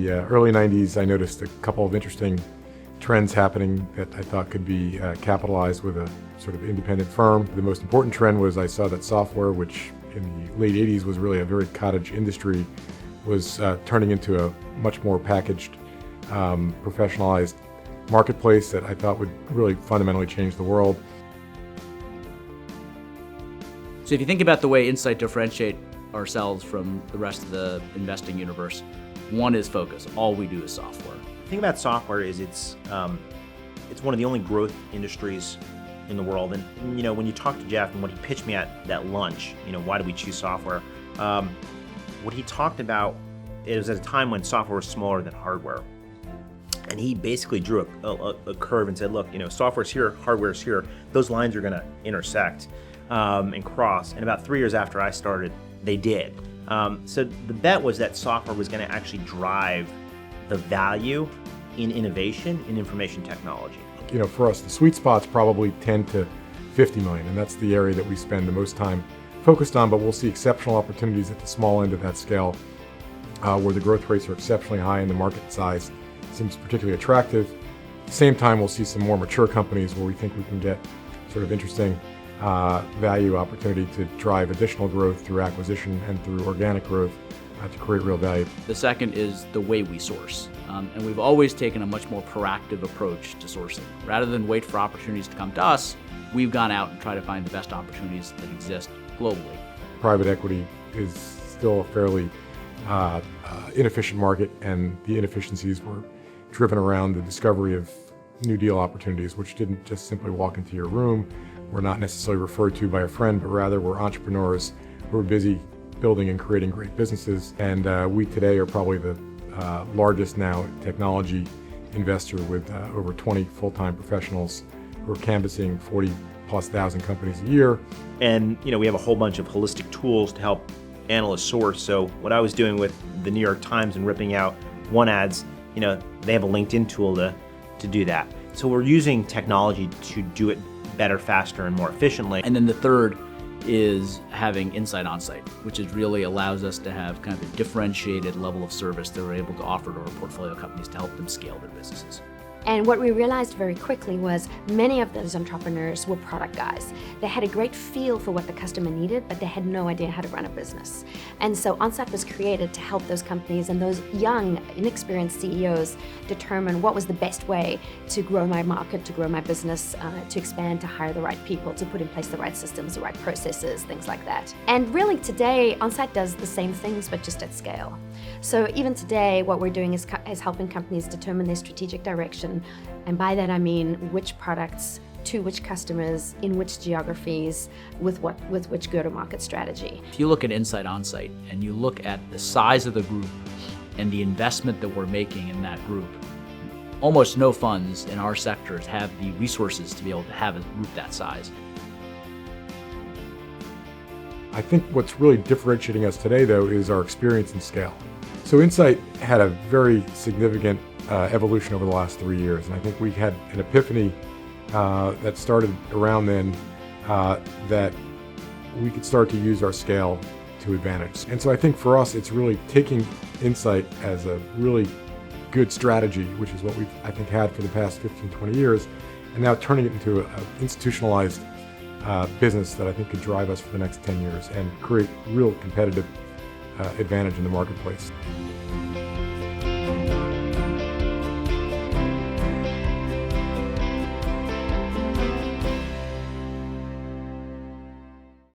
the early 90s, I noticed a couple of interesting trends happening that I thought could be capitalized with a sort of independent firm. The most important trend was I saw that software, which in the late 80s was really a very cottage industry, was turning into a much more packaged, professionalized marketplace that I thought would really fundamentally change the world. So if you think about the way Insight differentiate ourselves from the rest of the investing universe, one is focus. All we do is software. The thing about software is it's one of the only growth industries in the world. And when you talk to Jeff and what he pitched me at that lunch, why do we choose software? What he talked about is at a time when software was smaller than hardware. And he basically drew a curve and said, look, software's here, hardware's here. Those lines are going to intersect and cross. And about 3 years after I started, they did. So the bet was that software was going to actually drive the value in innovation in information technology. For us, the sweet spot's probably 10 to 50 million, and that's the area that we spend the most time focused on, but we'll see exceptional opportunities at the small end of that scale, where the growth rates are exceptionally high and the market size seems particularly attractive. At the same time, we'll see some more mature companies where we think we can get sort of interesting value opportunity to drive additional growth through acquisition and through organic growth to create real value. The second is the way we source. And we've always taken a much more proactive approach to sourcing. Rather than wait for opportunities to come to us, we've gone out and tried to find the best opportunities that exist globally. Private equity is still a fairly inefficient market, and the inefficiencies were driven around the discovery of new deal opportunities, which didn't just simply walk into your room, were not necessarily referred to by a friend, but rather were entrepreneurs who were busy building and creating great businesses. And we today are probably the largest now technology investor with over 20 full-time professionals who are canvassing 40,000+ companies a year. And we have a whole bunch of holistic tools to help analysts source. So what I was doing with the New York Times and ripping out one ads, they have a LinkedIn tool to do that. So we're using technology to do it better, faster, and more efficiently. And then the third is having Insight Onsite, which is really allows us to have kind of a differentiated level of service that we're able to offer to our portfolio companies to help them scale their businesses. And what we realized very quickly was many of those entrepreneurs were product guys. They had a great feel for what the customer needed, but they had no idea how to run a business. And so Onsite was created to help those companies and those young, inexperienced CEOs determine what was the best way to grow my market, to grow my business, to expand, to hire the right people, to put in place the right systems, the right processes, things like that. And really today, Onsite does the same things, but just at scale. So even today, what we're doing is helping companies determine their strategic direction. And by that I mean which products to which customers, in which geographies, with which go-to-market strategy. If you look at Insight Onsite and you look at the size of the group and the investment that we're making in that group, almost no funds in our sectors have the resources to be able to have a group that size. I think what's really differentiating us today, though, is our experience and scale. So Insight had a very significant evolution over the last 3 years, and I think we had an epiphany that started around then that we could start to use our scale to advantage. And so I think for us, it's really taking Insight as a really good strategy, which is what we've, I think, had for the past 15, 20 years, and now turning it into an institutionalized business that I think could drive us for the next 10 years and create real competitive advantage in the marketplace.